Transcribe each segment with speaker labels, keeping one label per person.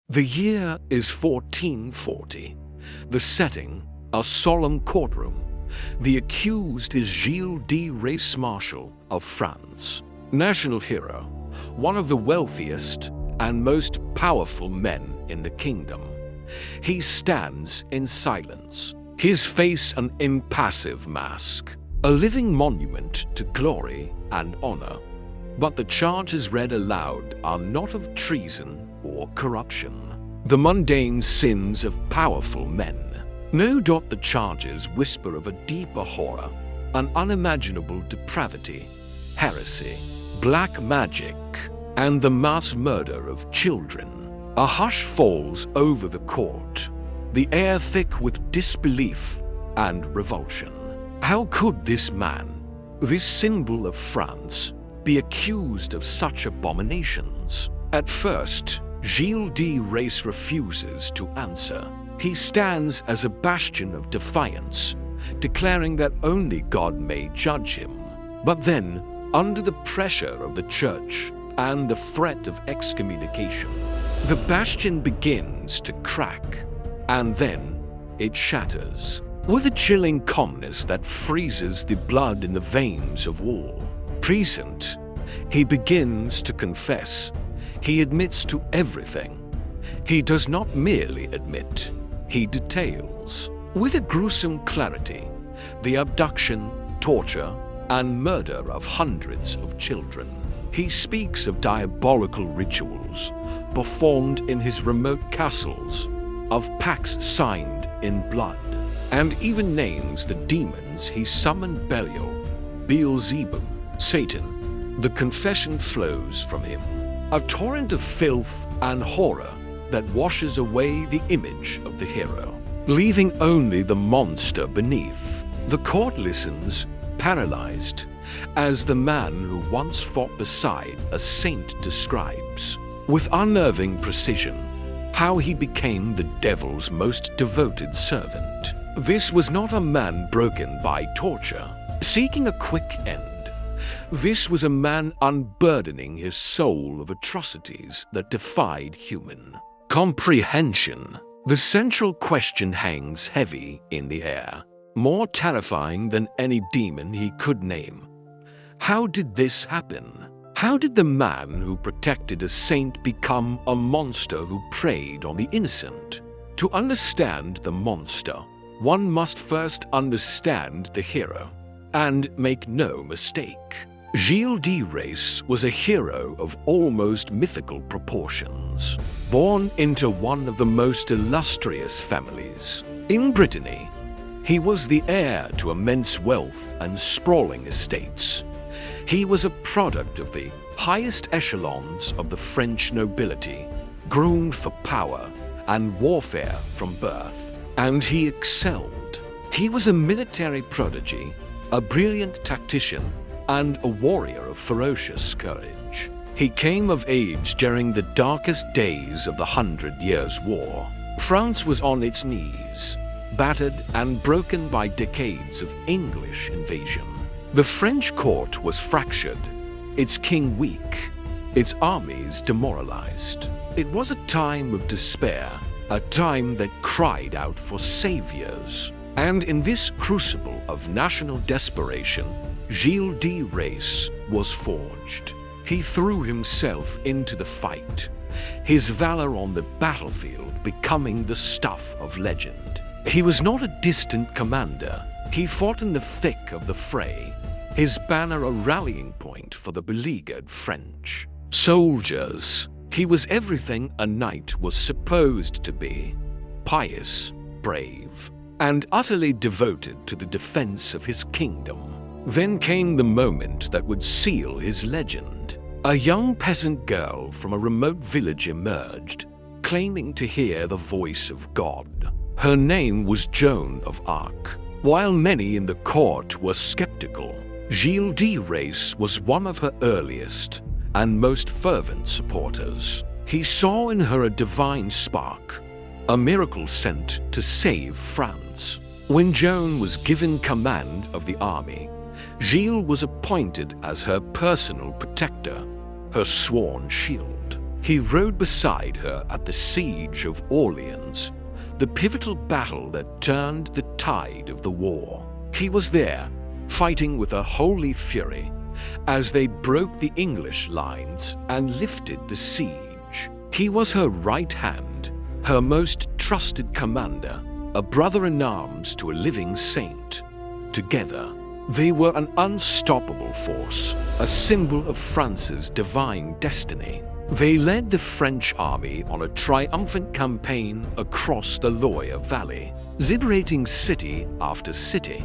Speaker 1: The year is 1440. The setting, a solemn courtroom. The accused is Gilles de Rais, Marshal of France, national hero, one of the wealthiest and most powerful men in the kingdom. He stands in silence, his face an impassive mask, a living monument to glory and honor. But the charges read aloud are not of treason or corruption, the mundane sins of powerful men. No doubt the charges whisper of a deeper horror, an unimaginable depravity, heresy, black magic, and the mass murder of children. A hush falls over the court, the air thick with disbelief and revulsion. How could this man, this symbol of France, be accused of such abominations? At first, Gilles de Rais refuses to answer. He stands as a bastion of defiance, declaring that only God may judge him. But then, under the pressure of the church and the threat of excommunication, the bastion begins to crack, and then it shatters. With a chilling calmness that freezes the blood in the veins of all present, he begins to confess. He admits to everything. He does not merely admit, he details, with a gruesome clarity, the abduction, torture, and murder of hundreds of children. He speaks of diabolical rituals performed in his remote castles, of pacts signed in blood, and even names the demons he summoned: Belial, Beelzebub, Satan. The confession flows from him, a torrent of filth and horror that washes away the image of the hero, leaving only the monster beneath. The court listens, paralyzed, as the man who once fought beside a saint describes, with unnerving precision, how he became the devil's most devoted servant. This was not a man broken by torture, seeking a quick end. This was a man unburdening his soul of atrocities that defied human comprehension. The central question hangs heavy in the air, more terrifying than any demon he could name. How did this happen? How did the man who protected a saint become a monster who preyed on the innocent? To understand the monster, one must first understand the hero. And make no mistake, Gilles de Rais was a hero of almost mythical proportions, born into one of the most illustrious families in Brittany. He was the heir to immense wealth and sprawling estates. He was a product of the highest echelons of the French nobility, groomed for power and warfare from birth, and he excelled. He was a military prodigy, a brilliant tactician, and a warrior of ferocious courage. He came of age during the darkest days of the 100 Years' War. France was on its knees, battered and broken by decades of English invasion. The French court was fractured, its king weak, its armies demoralized. It was a time of despair, a time that cried out for saviors. And in this crucible of national desperation, Gilles de Rais was forged. He threw himself into the fight, his valor on the battlefield becoming the stuff of legend. He was not a distant commander. He fought in the thick of the fray, his banner a rallying point for the beleaguered French soldiers. He was everything a knight was supposed to be: pious, brave, and utterly devoted to the defense of his kingdom. Then came the moment that would seal his legend. A young peasant girl from a remote village emerged, claiming to hear the voice of God. Her name was Joan of Arc. While many in the court were skeptical, Gilles de Rais was one of her earliest and most fervent supporters. He saw in her a divine spark, a miracle sent to save France. When Joan was given command of the army, Gilles was appointed as her personal protector, her sworn shield. He rode beside her at the siege of Orleans, the pivotal battle that turned the tide of the war. He was there, fighting with a holy fury, as they broke the English lines and lifted the siege. He was her right hand, her most trusted commander, a brother-in-arms to a living saint. Together, they were an unstoppable force, a symbol of France's divine destiny. They led the French army on a triumphant campaign across the Loire Valley, liberating city after city.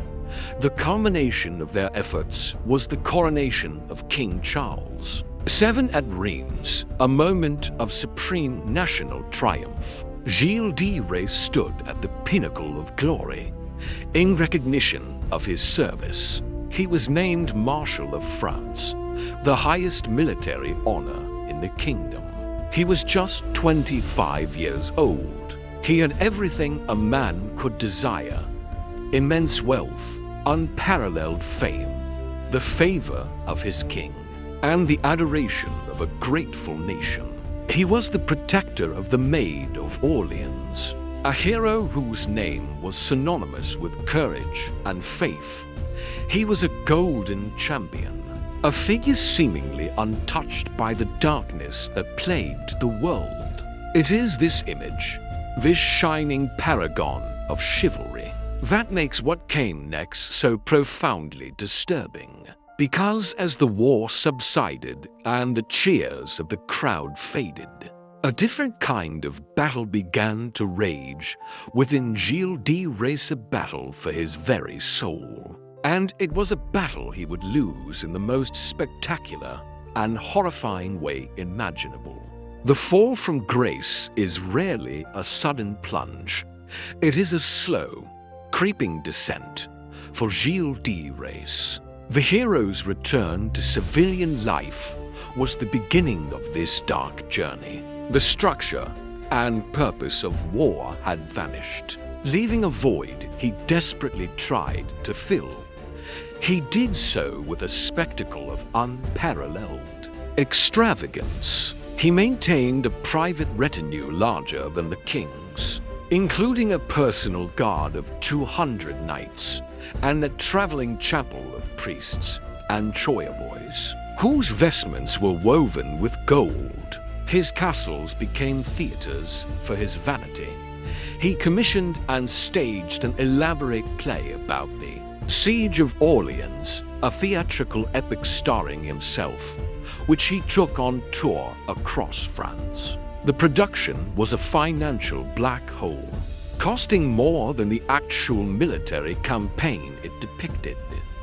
Speaker 1: The culmination of their efforts was the coronation of King Charles. 7 at Reims, a moment of supreme national triumph. Gilles de Rais stood at the pinnacle of glory. In recognition of his service, he was named Marshal of France, the highest military honor in the kingdom. He was just 25 years old. He had everything a man could desire: immense wealth, unparalleled fame, the favor of his king, and the adoration of a grateful nation. He was the protector of the Maid of Orleans, a hero whose name was synonymous with courage and faith. He was a golden champion, a figure seemingly untouched by the darkness that plagued the world. It is this image, this shining paragon of chivalry, that makes what came next so profoundly disturbing. Because as the war subsided and the cheers of the crowd faded, a different kind of battle began to rage within Gilles de Rais, a battle for his very soul. And it was a battle he would lose in the most spectacular and horrifying way imaginable. The fall from grace is rarely a sudden plunge. It is a slow, creeping descent for Gilles de Rais. The hero's return to civilian life was the beginning of this dark journey. The structure and purpose of war had vanished, leaving a void he desperately tried to fill. He did so with a spectacle of unparalleled extravagance. He maintained a private retinue larger than the king's, including a personal guard of 200 knights and a traveling chapel of priests and choir boys, whose vestments were woven with gold. His castles became theaters for his vanity. He commissioned and staged an elaborate play about the Siege of Orleans, a theatrical epic starring himself, which he took on tour across France. The production was a financial black hole, costing more than the actual military campaign it depicted.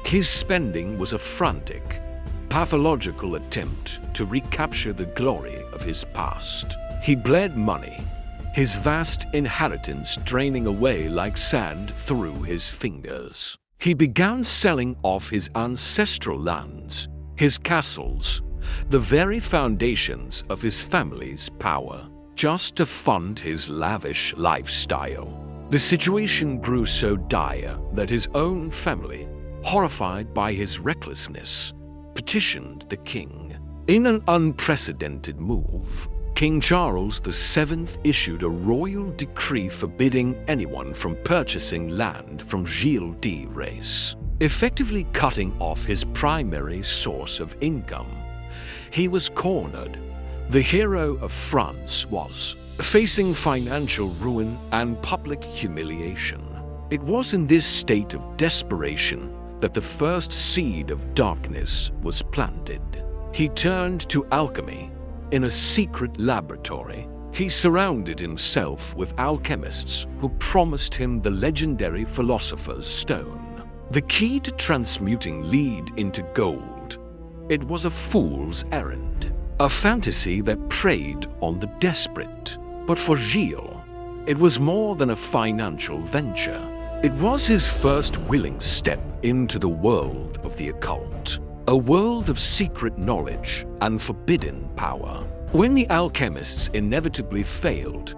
Speaker 1: His spending was a frantic, pathological attempt to recapture the glory of his past. He bled money, his vast inheritance draining away like sand through his fingers. He began selling off his ancestral lands, his castles, the very foundations of his family's power, just to fund his lavish lifestyle. The situation grew so dire that his own family, horrified by his recklessness, petitioned the king. In an unprecedented move, King Charles VII issued a royal decree forbidding anyone from purchasing land from Gilles de Rais, effectively cutting off his primary source of income. He was cornered. The hero of France was facing financial ruin and public humiliation. It was in this state of desperation that the first seed of darkness was planted. He turned to alchemy. In a secret laboratory, he surrounded himself with alchemists who promised him the legendary philosopher's stone, the key to transmuting lead into gold. It was a fool's errand, a fantasy that preyed on the desperate. But for Gilles, it was more than a financial venture. It was his first willing step into the world of the occult, a world of secret knowledge and forbidden power. When the alchemists inevitably failed,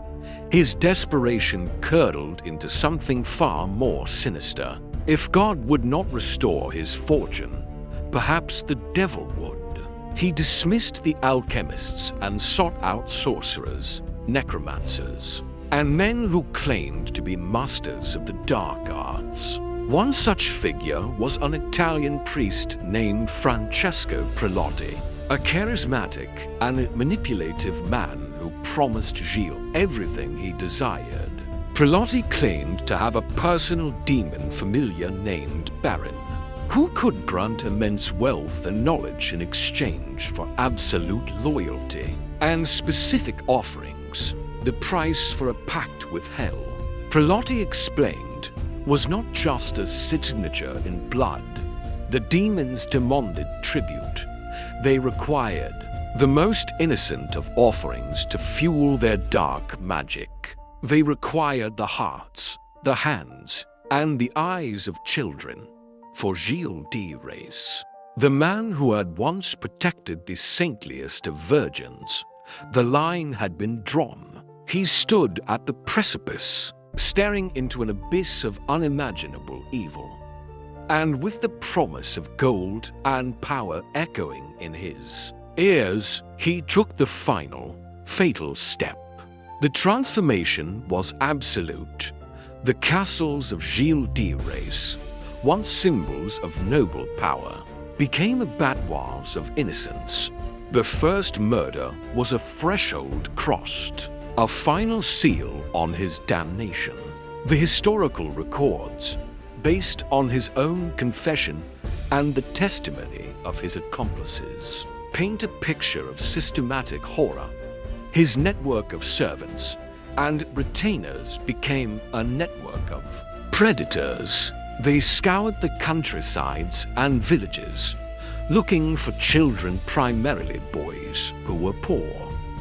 Speaker 1: his desperation curdled into something far more sinister. If God would not restore his fortune, perhaps the devil would. He dismissed the alchemists and sought out sorcerers, necromancers, and men who claimed to be masters of the dark arts. One such figure was an Italian priest named Francesco Prelotti, a charismatic and manipulative man who promised Gilles everything he desired. Prelotti claimed to have a personal demon familiar named Baron, who could grant immense wealth and knowledge in exchange for absolute loyalty and specific offerings, the price for a pact with hell. Prelotti explained was not just a signature in blood. The demons demanded tribute. They required the most innocent of offerings to fuel their dark magic. They required the hearts, the hands, and the eyes of children. For Gilles de Rais, the man who had once protected the saintliest of virgins, the line had been drawn. He stood at the precipice, staring into an abyss of unimaginable evil. And with the promise of gold and power echoing in his ears, he took the final, fatal step. The transformation was absolute. The castles of Gilles de Rais, once symbols of noble power, became abattoirs of innocence. The first murder was a threshold crossed, a final seal on his damnation. The historical records, based on his own confession and the testimony of his accomplices, paint a picture of systematic horror. His network of servants and retainers became a network of predators. They scoured the countrysides and villages, looking for children, primarily boys, who were poor,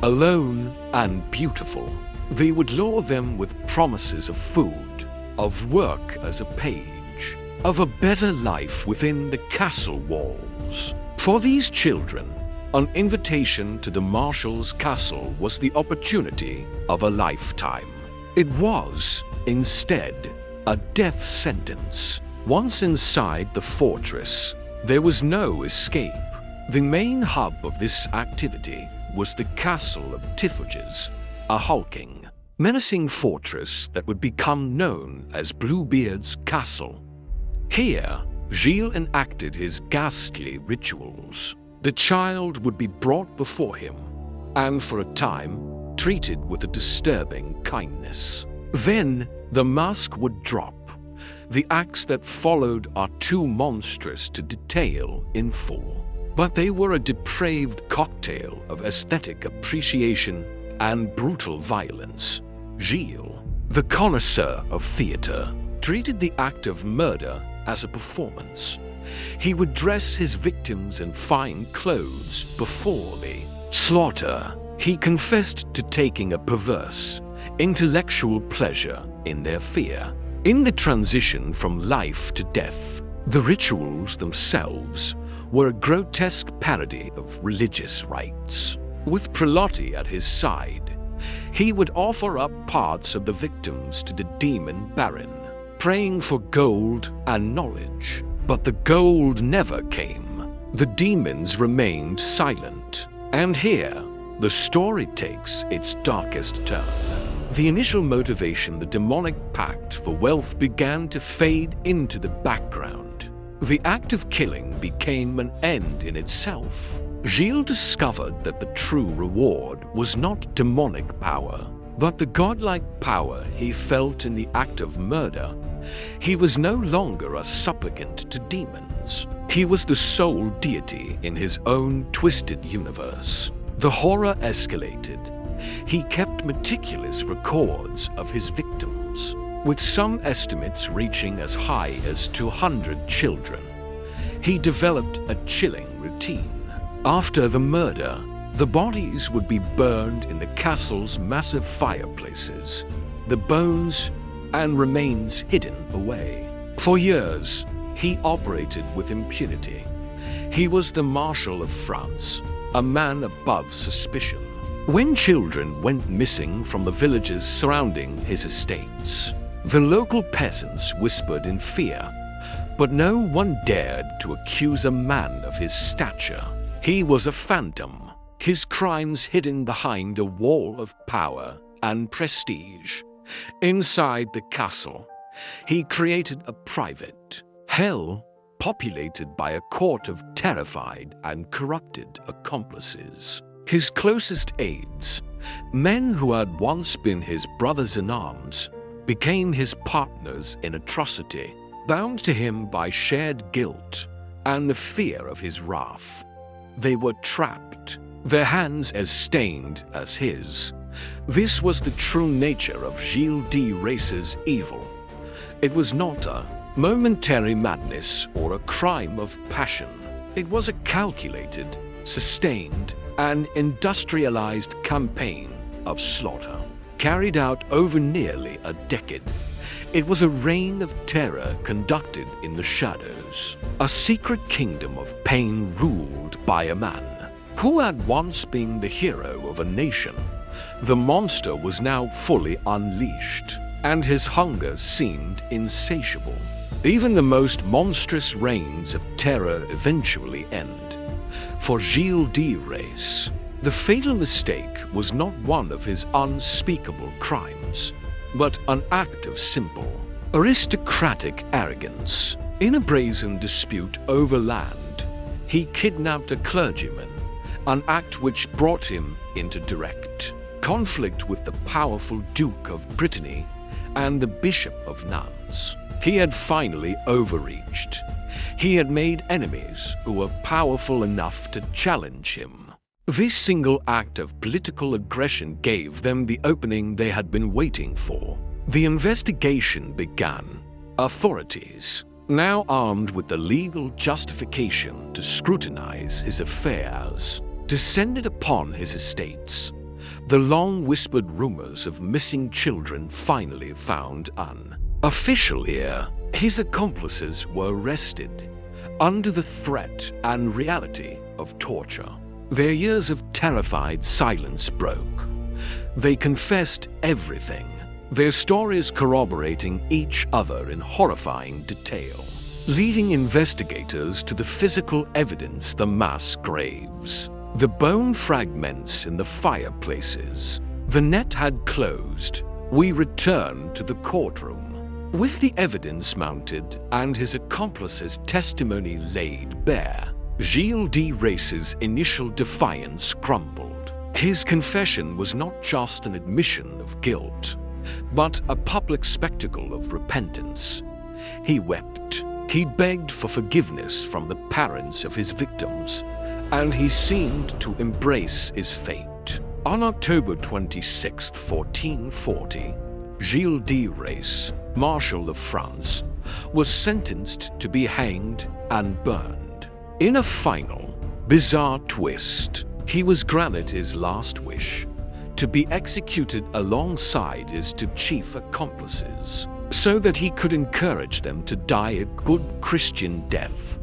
Speaker 1: alone, and beautiful. They would lure them with promises of food, of work as a page, of a better life within the castle walls. For these children, an invitation to the marshal's castle was the opportunity of a lifetime. It was, instead, a death sentence. Once inside the fortress, there was no escape. The main hub of this activity was the castle of Tifuges, a hulking, menacing fortress that would become known as Bluebeard's castle. Here, Gilles enacted his ghastly rituals. The child would be brought before him, and for a time, treated with a disturbing kindness. Then, the mask would drop. The acts that followed are too monstrous to detail in full, but they were a depraved cocktail of aesthetic appreciation and brutal violence. Gilles, the connoisseur of theater, treated the act of murder as a performance. He would dress his victims in fine clothes before the slaughter. He confessed to taking a perverse, intellectual pleasure in their fear. In the transition from life to death, the rituals themselves were a grotesque parody of religious rites. With Prelotti at his side, he would offer up parts of the victims to the demon Baron, praying for gold and knowledge. But the gold never came. The demons remained silent. And here, the story takes its darkest turn. The initial motivation, the demonic pact for wealth, began to fade into the background. The act of killing became an end in itself. Gilles discovered that the true reward was not demonic power, but the godlike power he felt in the act of murder. He was no longer a supplicant to demons. He was the sole deity in his own twisted universe. The horror escalated. He kept meticulous records of his victims, with some estimates reaching as high as 200 children. He developed a chilling routine. After the murder, the bodies would be burned in the castle's massive fireplaces, the bones and remains hidden away. For years, he operated with impunity. He was the Marshal of France, a man above suspicion. When children went missing from the villages surrounding his estates, the local peasants whispered in fear, but no one dared to accuse a man of his stature. He was a phantom, his crimes hidden behind a wall of power and prestige. Inside the castle, he created a private hell populated by a court of terrified and corrupted accomplices. His closest aides, men who had once been his brothers in arms, became his partners in atrocity, bound to him by shared guilt and the fear of his wrath. They were trapped, their hands as stained as his. This was the true nature of Gilles de Rais's evil. It was not a momentary madness or a crime of passion. It was a calculated, sustained, and industrialized campaign of slaughter, carried out over nearly a decade. It was a reign of terror conducted in the shadows, a secret kingdom of pain ruled by a man who had once been the hero of a nation. The monster was now fully unleashed, and his hunger seemed insatiable. Even the most monstrous reigns of terror eventually end. For Gilles de Rais, the fatal mistake was not one of his unspeakable crimes, but an act of simple, aristocratic arrogance. In a brazen dispute over land, he kidnapped a clergyman, an act which brought him into direct conflict with the powerful Duke of Brittany and the Bishop of Nantes. He had finally overreached. He had made enemies who were powerful enough to challenge him. This single act of political aggression gave them the opening they had been waiting for. The investigation began. Authorities, now armed with the legal justification to scrutinize his affairs, descended upon his estates. The long-whispered rumors of missing children finally found an official ear. His accomplices were arrested under the threat and reality of torture. Their years of terrified silence broke. They confessed everything, their stories corroborating each other in horrifying detail, leading investigators to the physical evidence: the mass graves, the bone fragments in the fireplaces. The net had closed. We returned to the courtroom. With the evidence mounted and his accomplice's testimony laid bare, Gilles de Rais's initial defiance crumbled. His confession was not just an admission of guilt, but a public spectacle of repentance. He wept. He begged for forgiveness from the parents of his victims, and he seemed to embrace his fate. On October 26, 1440, Gilles de Rais, Marshal of France, was sentenced to be hanged and burned. In a final, bizarre twist, he was granted his last wish: to be executed alongside his two chief accomplices, so that he could encourage them to die a good Christian death.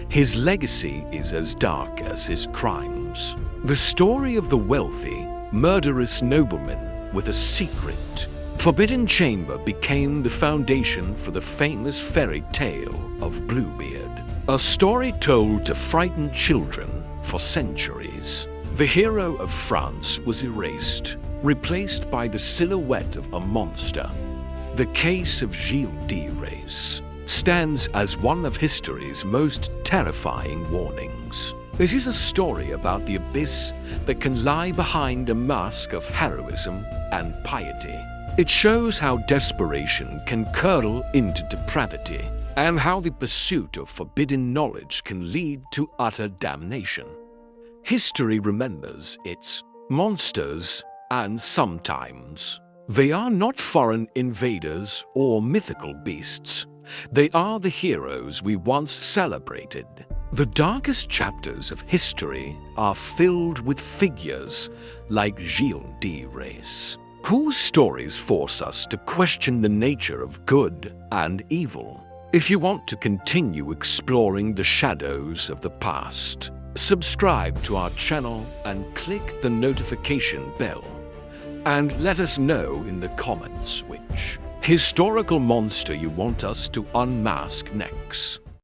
Speaker 1: His legacy is as dark as his crimes. The story of the wealthy, murderous nobleman with a secret, forbidden chamber became the foundation for the famous fairy tale of Bluebeard, a story told to frighten children for centuries. The hero of France was erased, replaced by the silhouette of a monster. The case of Gilles de Rais stands as one of history's most terrifying warnings. It is a story about the abyss that can lie behind a mask of heroism and piety. It shows how desperation can curdle into depravity, and how the pursuit of forbidden knowledge can lead to utter damnation. History remembers its monsters, and sometimes they are not foreign invaders or mythical beasts. They are the heroes we once celebrated. The darkest chapters of history are filled with figures like Gilles de Rais, whose stories force us to question the nature of good and evil. If you want to continue exploring the shadows of the past, subscribe to our channel and click the notification bell. And let us know in the comments which historical monster you want us to unmask next.